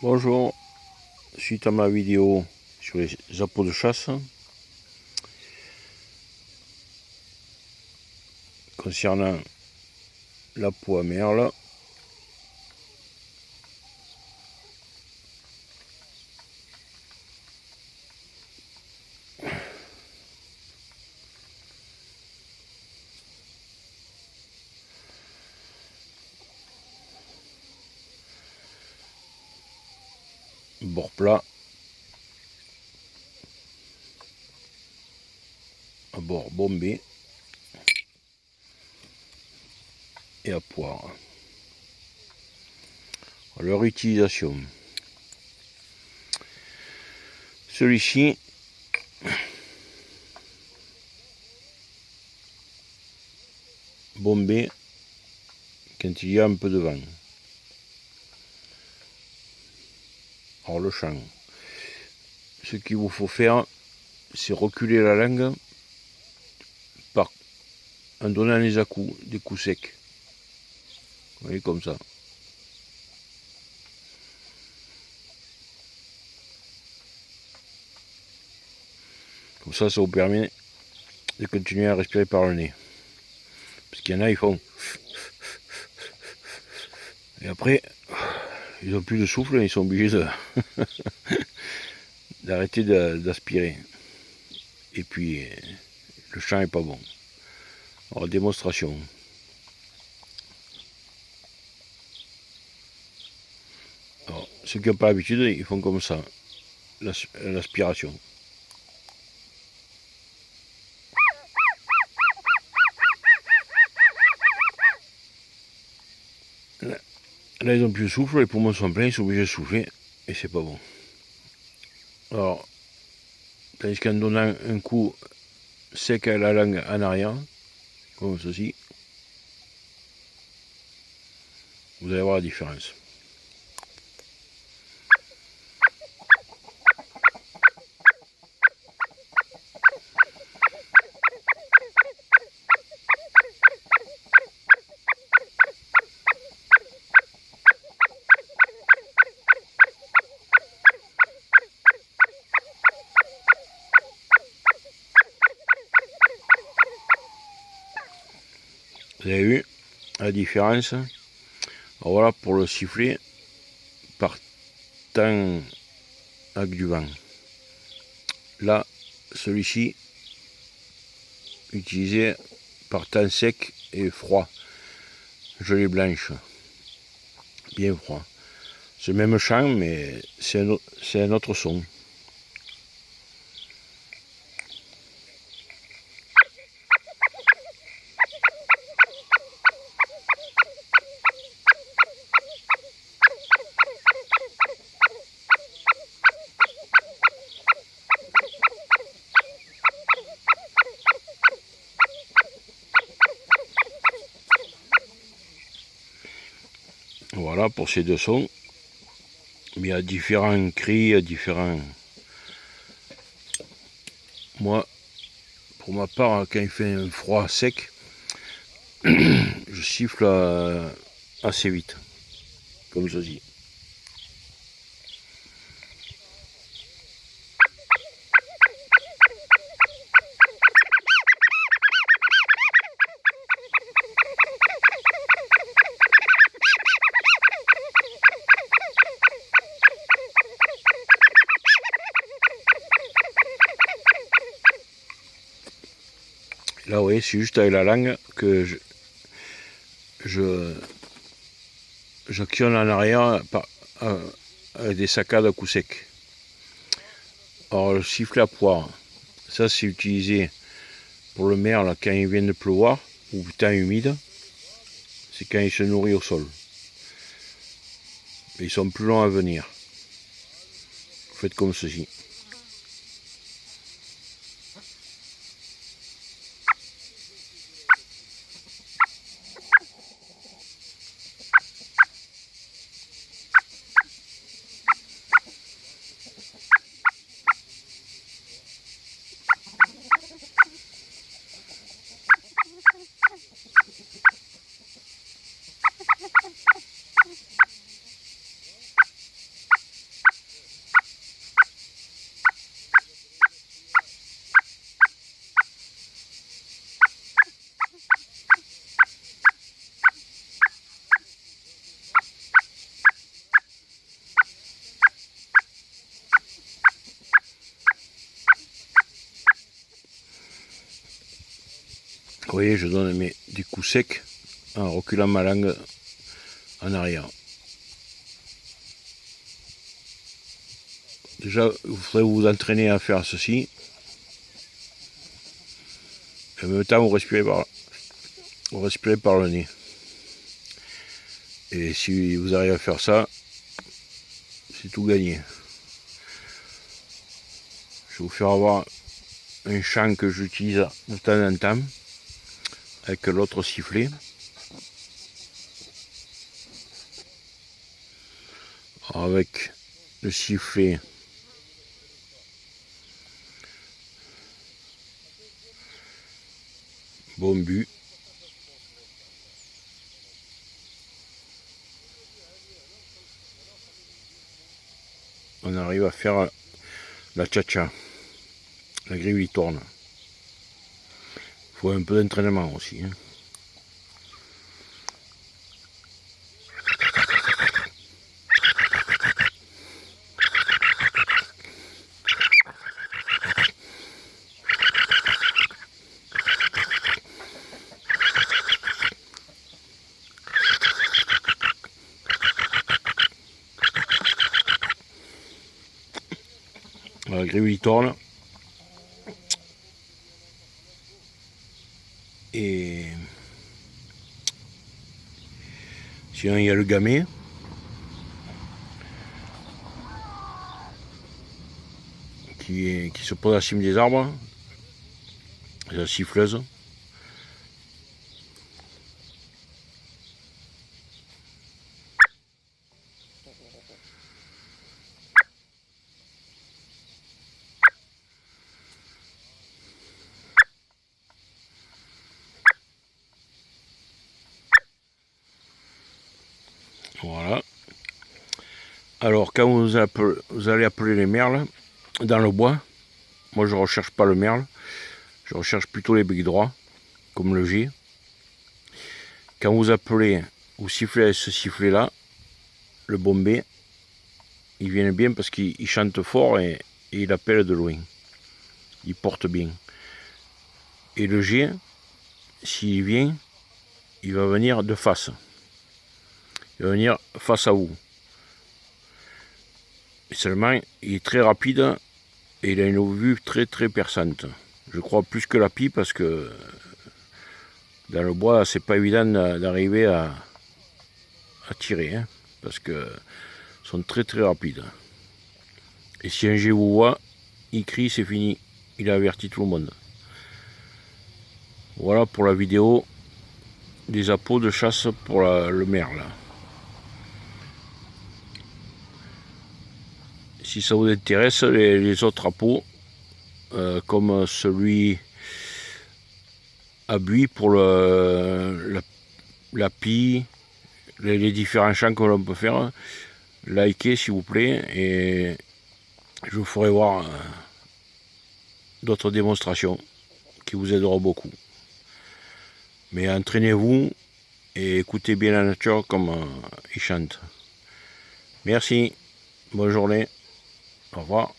Bonjour, suite à ma vidéo sur les appâts de chasse, concernant la peau à merle, bord plat, à bord bombé et à poire. Leur utilisation. Celui-ci bombé quand il y a un peu de vent. Alors le champ, ce qu'il vous faut faire, c'est reculer la langue en donnant les à-coups, des coups secs. Vous voyez, comme ça. Comme ça vous permet de continuer à respirer par le nez. Parce qu'il y en a, ils font... Et après, ils n'ont plus de souffle, ils sont obligés d'arrêter d'aspirer. Et puis, le chant n'est pas bon. Alors, démonstration. Alors, ceux qui n'ont pas l'habitude, ils font comme ça, l'aspiration. Là, ils n'ont plus de souffle, les poumons sont pleins, ils sont obligés de souffler, et c'est pas bon. Alors, tandis qu'en donnant un coup sec à la langue en arrière, comme ceci, vous allez voir la différence. Vous avez vu la différence? Alors voilà pour le sifflet partant avec du vent. Là, celui-ci, utilisé par temps sec et froid, gelée blanche, bien froid. C'est le même chant, mais c'est un autre son. Voilà pour ces deux sons. Il y a différents cris, différents... Moi, pour ma part, quand il fait un froid sec, je siffle assez vite, comme ceci. Là, oui, c'est juste avec la langue que j'actionne en arrière avec des saccades à coups secs. Alors, le sifflet à poire, ça c'est utilisé pour le merle quand il vient de pleuvoir ou temps humide. C'est quand il se nourrit au sol. Mais ils sont plus longs à venir. Vous faites comme ceci. Vous voyez, je donne des coups secs en reculant ma langue en arrière. Déjà, il faudrait vous entraîner à faire ceci. En même temps, vous respirez par le nez. Et si vous arrivez à faire ça, c'est tout gagné. Je vais vous faire avoir un chant que j'utilise de temps en temps avec l'autre sifflet. Alors avec le sifflet bon but. On arrive à faire la tcha-tcha, la grille licorne. Il faut un peu d'entraînement aussi. La grille licorne. Et sinon il y a le gamet. Qui se pose à la cime des arbres. La siffleuse. Voilà. Alors quand vous allez appeler les merles dans le bois, moi je recherche pas le merle, je recherche plutôt les becs droits, comme le G. Quand vous appelez, vous sifflez avec ce sifflet là, le bombé, ils viennent bien parce qu'il chante fort et il appelle de loin. Il porte bien. Et le G, s'il vient, il va venir de face. Il va venir face à vous. Et seulement, il est très rapide et il a une vue très très perçante. Je crois plus que la pie parce que dans le bois, c'est pas évident d'arriver à tirer. Hein, parce que sont très très rapides. Et si un G vous voit, il crie, c'est fini. Il a averti tout le monde. Voilà pour la vidéo des appâts de chasse pour le merle. Si ça vous intéresse, les autres appâts, comme celui à buis pour la pie, les différents chants que l'on peut faire, likez s'il vous plaît et je vous ferai voir d'autres démonstrations qui vous aideront beaucoup. Mais entraînez-vous et écoutez bien la nature comme il chante. Merci, bonne journée, au revoir.